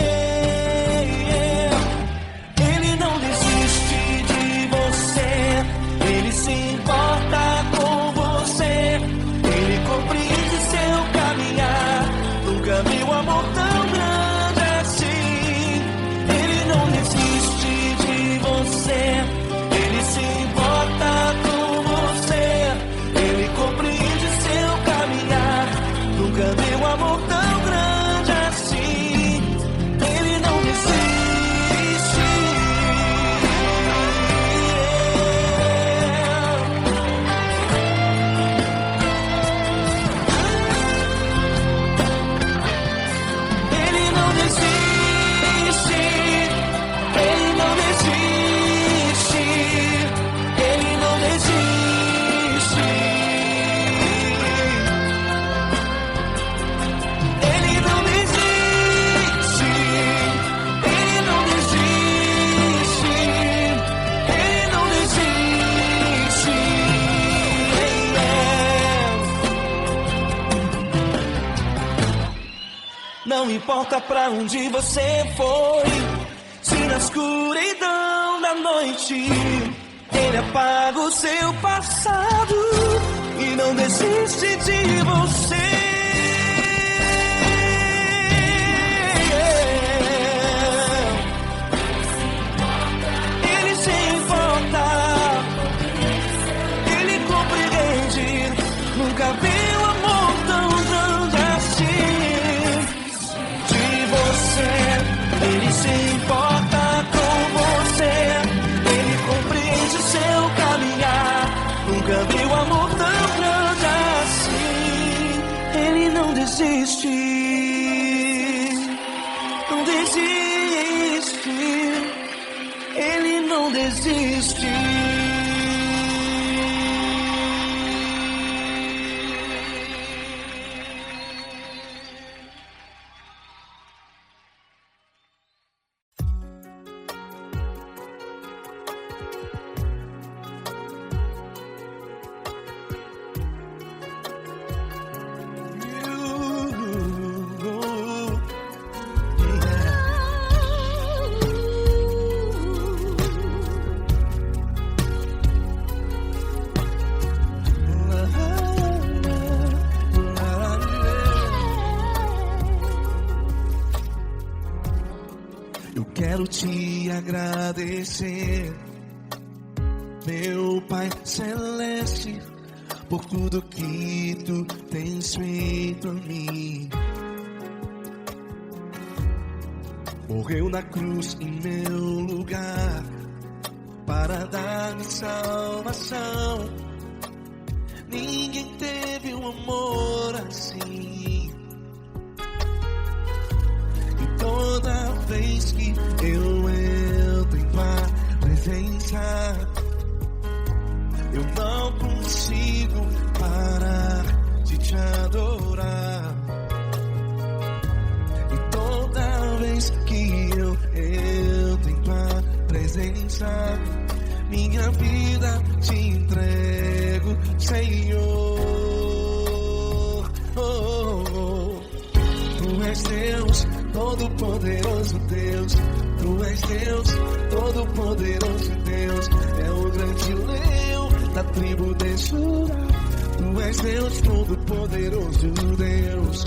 Ele não desiste de você, Ele se importa com você, Ele compreende seu caminhar. Nunca vi um amor tão grande assim. Ele não desiste de você, Ele se importa com você, Ele compreende seu caminhar. Nunca vi um amor tão grande assim. Ele não desiste. Ele não desiste. Ele não desiste. Ele não desiste. Ele não desiste. Ele não desiste. Ele não desiste. Não importa pra onde você foi, se na escuridão da noite Ele apaga o seu passado e não desiste de você. Ele se importa, Ele compreende. Nunca vi um amor tão grande assim. De você, Ele se importa com você, Ele compreende o seu caminhar. Nunca vi um amor tão grande assim. Ele não desiste, não desiste. Ele não desiste. Eu quero te agradecer, meu Pai Celeste, por tudo que tu tens feito a mim. Morreu na cruz em meu lugar para dar-me salvação. Ninguém teve um amor assim. E toda vez que eu entro em tua presença, eu não consigo parar de te adorar. E toda vez que eu entro em tua presença, minha vida te entrego, Senhor. Tu és Deus, todo-poderoso Deus. Tu és Deus, todo-poderoso Deus. É o grande leão da tribo de Judá. Tu és Deus, todo-poderoso Deus.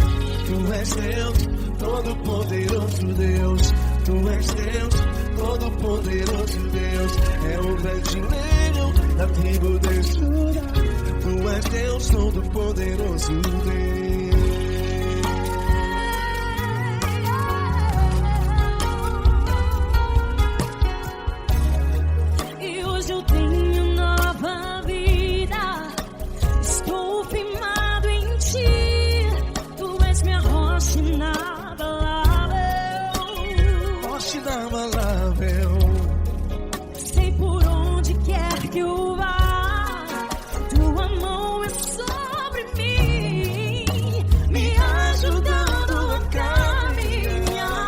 Tu és Deus, todo-poderoso Deus. Tu és Deus, todo-poderoso Deus. É o grande leão da tribo de Judá. Tu és Deus, todo-poderoso Deus. E hoje eu tenho nova vida. Estou firmado em ti. Tu és minha rocha inabalável. Rocha inabalável. Sei por onde quer que eu vá, tua mão é sobre mim, me ajudando a caminhar.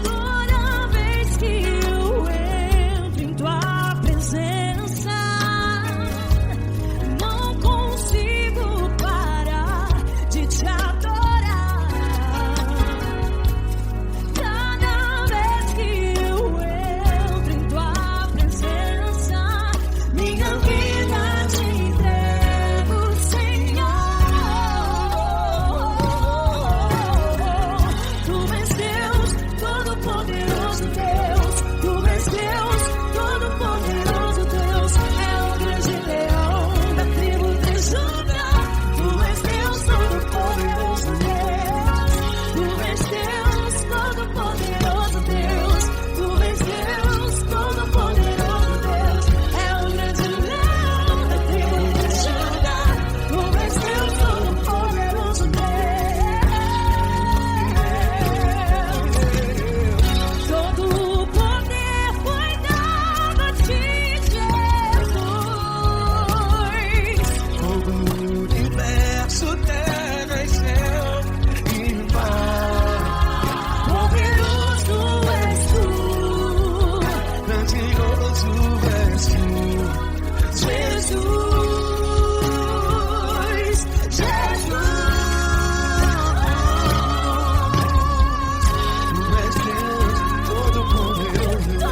Toda vez que eu entro em tua presença, não consigo parar de te adorar. Cada vez que eu entro em tua presença, minha vida te entrego, Senhor. Tu és Deus, todo-poderoso Deus. Tu és Deus, todo-poderoso Deus. É o grande leão da tribo de Judá. Tu és Deus, todo-poderoso Deus. Tu és Deus, todo-poderoso Deus. Tu és Deus, todo-poderoso Deus. É o grande leão da tribo de Judá. Tu és Deus, todo-poderoso Deus. Todo o poder foi dado a ti, Jesus. Todo o universo, terra e céu e mar. Poderoso és tu, Grandioso és tu, Jesus. Jesus. Tu és Deus, todo-poderoso Deus.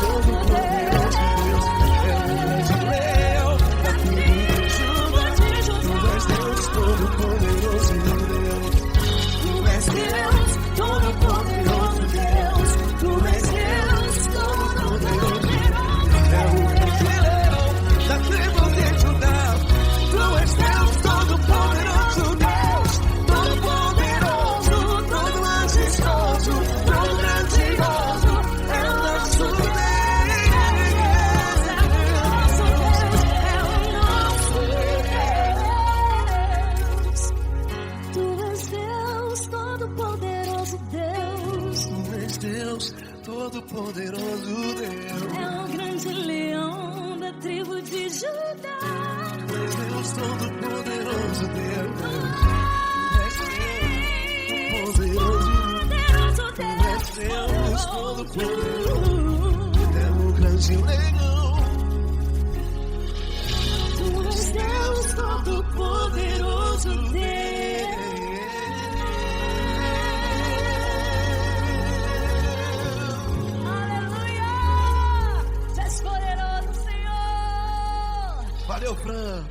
Todo-poderoso Deus, é o grande leão da tribo de Judá. Tu és Deus, todo-poderoso Deus. Tu és Deus, todo-poderoso Deus. Tu és Deus, todo-poderoso. É o grande leão da tribo de Judá. Tu és Deus, todo-poderoso Deus. Todo-poderoso, todo majestoso, todo grandioso. É o nosso Deus. É o nosso Deus. Tu és Deus, todo-poderoso Deus. Tu és Deus, todo-poderoso Deus. É o grande leão da tribo de Judá. Tu és Deus, todo-poderoso Deus. Tu és Deus, Poderoso Deus, todo-poderoso. Deus. É o grande leão. Tu és Deus, todo-poderoso Deus. Aleluia! Tu és poderoso, Senhor. Valeu, Fran.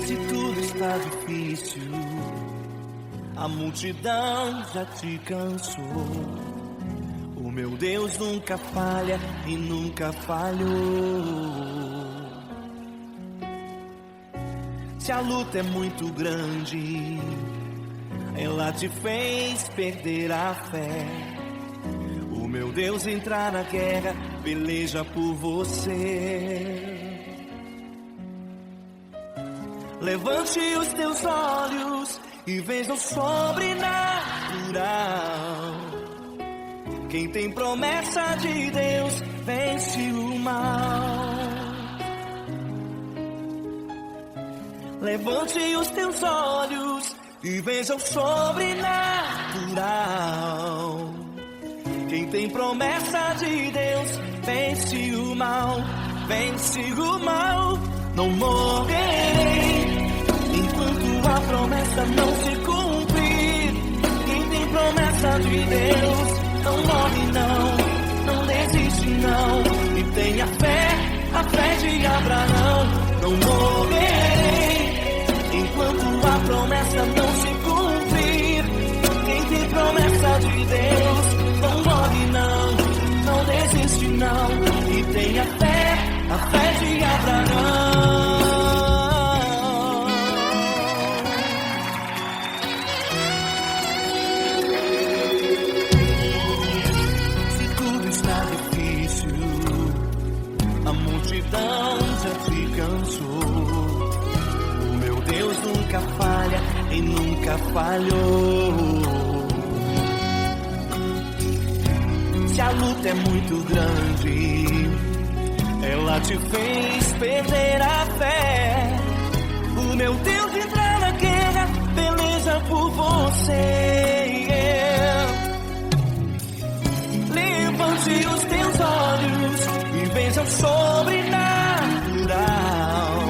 Se tudo está difícil, a multidão já te cansou. O meu Deus nunca falha e nunca falhou. Se a luta é muito grande, ela te fez perder a fé. O meu Deus entrar na guerra, peleja por você. Levante os teus olhos e veja o sobrenatural. Quem tem promessa de Deus vence o mal. Levante os teus olhos e veja o sobrenatural. Quem tem promessa de Deus vence o mal, vence o mal. Não morrerei enquanto a promessa não se cumprir. Quem tem promessa de Deus não morre não desiste não. E tenha fé, a fé de Abraão. Não morrerei enquanto a promessa não se cumprir. Quem tem promessa de Deus não morre não desiste não. E tenha fé, a fé de Abraão. Se tudo está difícil, a multidão já te cansou. O meu Deus nunca falha e nunca falhou. Se a luta é muito grande, ela te fez perder a fé. O meu Deus entrar na guerra, peleja por você. Levante os teus olhos e veja o sobrenatural.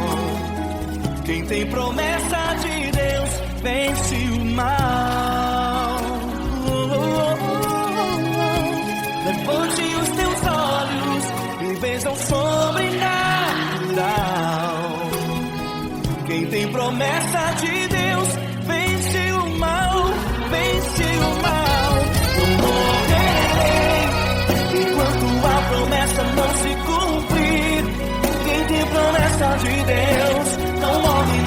Quem tem promessa de Deus vence o mal. Levante os teus olhos e veja o sobrenatural. Quem tem promessa de Deus vence o mal, vence o mal. Não morrerei enquanto a promessa não se cumprir. Quem tem promessa de Deus não morre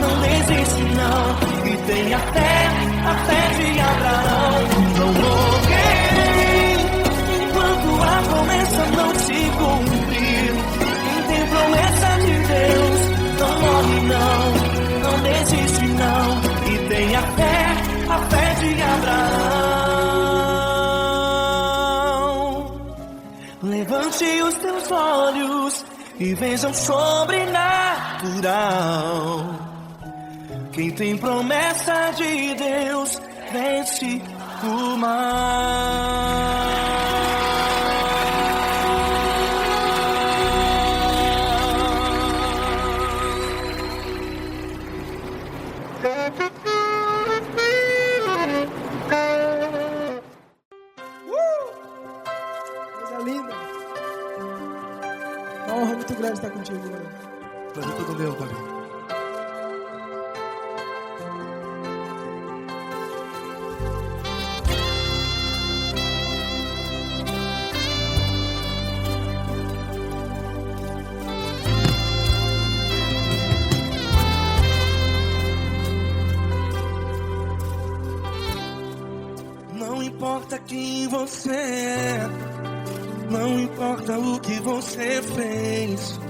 não desiste não. E tenha fé, a fé de Abraão. Não morrerei enquanto a promessa não se cumprir. Quem tem promessa de Deus não morre não desiste não. E tenha fé, a fé de Abraão. Levante os teus olhos e veja o sobrenatural. Quem tem promessa de Deus vence o mal. Coisa linda. Uma honra muito grande estar contigo, Glória. Prazer todo meu, Davi. Não importa quem você é, não importa o que você fez,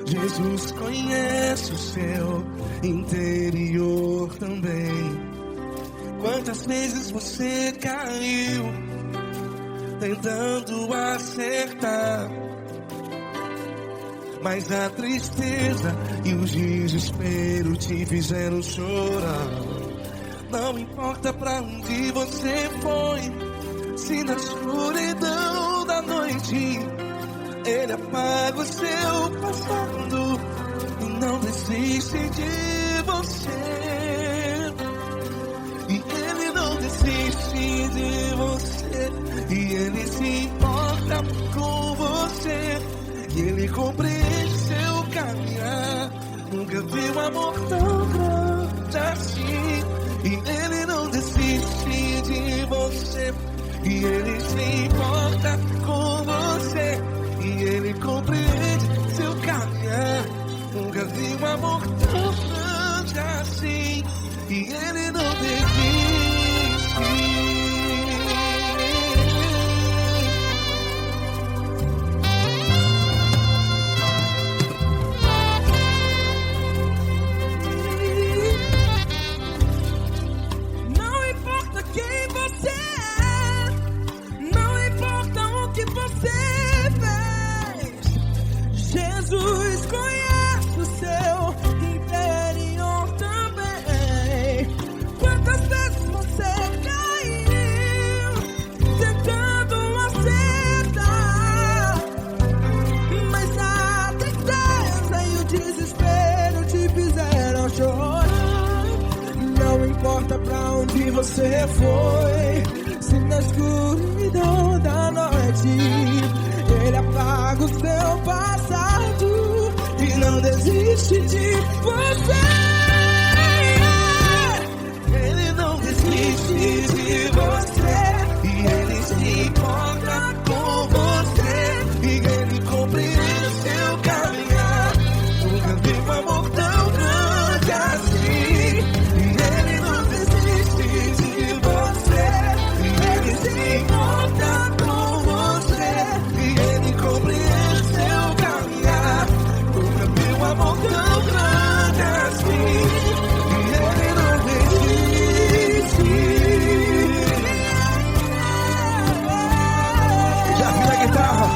Jesus conhece o seu interior também. Quantas vezes você caiu tentando acertar, mas a tristeza e o desespero te fizeram chorar. Não importa pra onde você foi, se na escuridão da noite Ele apaga o seu passado e não desiste de você. E Ele não desiste de você, e Ele se importa com você, e Ele compreende seu caminhar. amor tão grande assim. E Ele não desiste de você. E Ele se importa com você. E Ele compreende seu caminhar. Nunca vi um amor tão grande assim. E Ele não desiste. Jesus conhece o seu interior também. Quantas vezes você caiu tentando acertar, mas a tristeza e o desespero te fizeram chorar. Não importa pra onde você foi, se na escuridão da noite Ele apaga o seu passado e não desiste de você. Ele não desiste de você. E Ele se importa com você. E Ele compreende seu caminhar. Nunca vi um amor tão grande assim. E Ele não desiste de você. E Ele se importa com você. E Ele compreende seu caminhar. Nunca vi um amor tão grande assim. E Ele não desiste. Já vi a guitarra.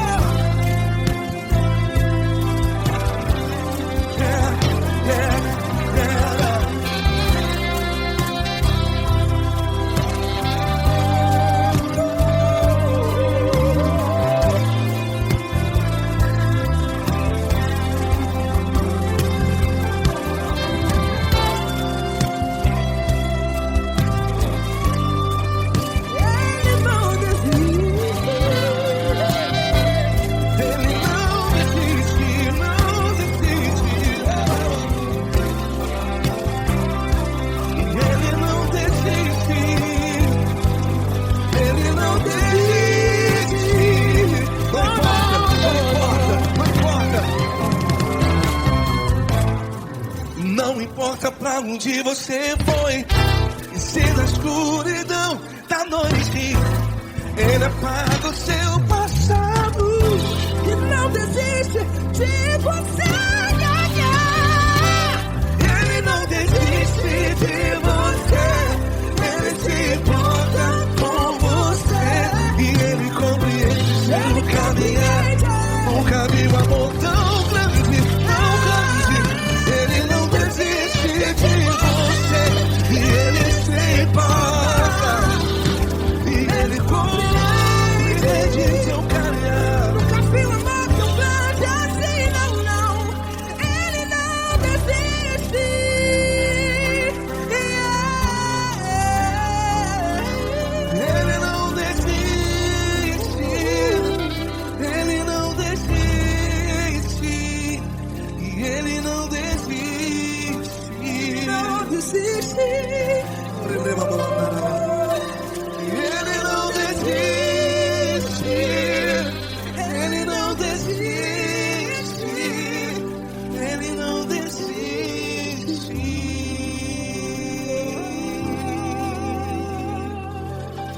Não importa pra onde você foi, e se na escuridão da noite Ele apaga o seu passado E não desiste de você. Ele não desiste de você. Ele se importa com você. E Ele compreende seu caminhar. Nunca vi um amor tão grande, tão grande. Ele não desiste de você. E Ele se importa. E Ele compreende seu caminhar. Nunca vi um amor tão grande assim, não, não. Ele não desiste. Ele não desiste. Ele não desiste. E Ele não desiste. Não desiste. Ele não desiste. Ele não desiste. Ele não desiste.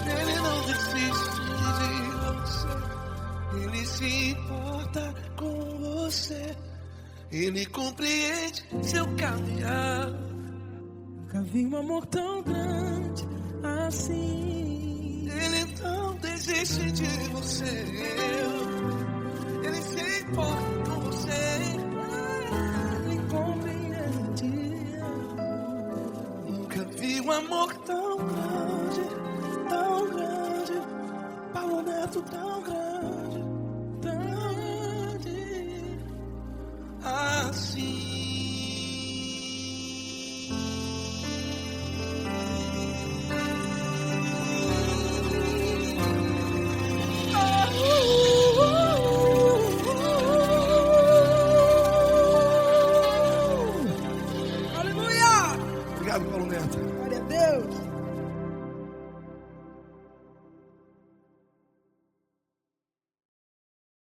Ele não desiste de você. Ele se importa com você. Ele compreende seu caminhar. Nunca vi um amor tão grande assim. Ele não desiste de você. Ele se importa com você. Ele compreende. Nunca vi um amor tão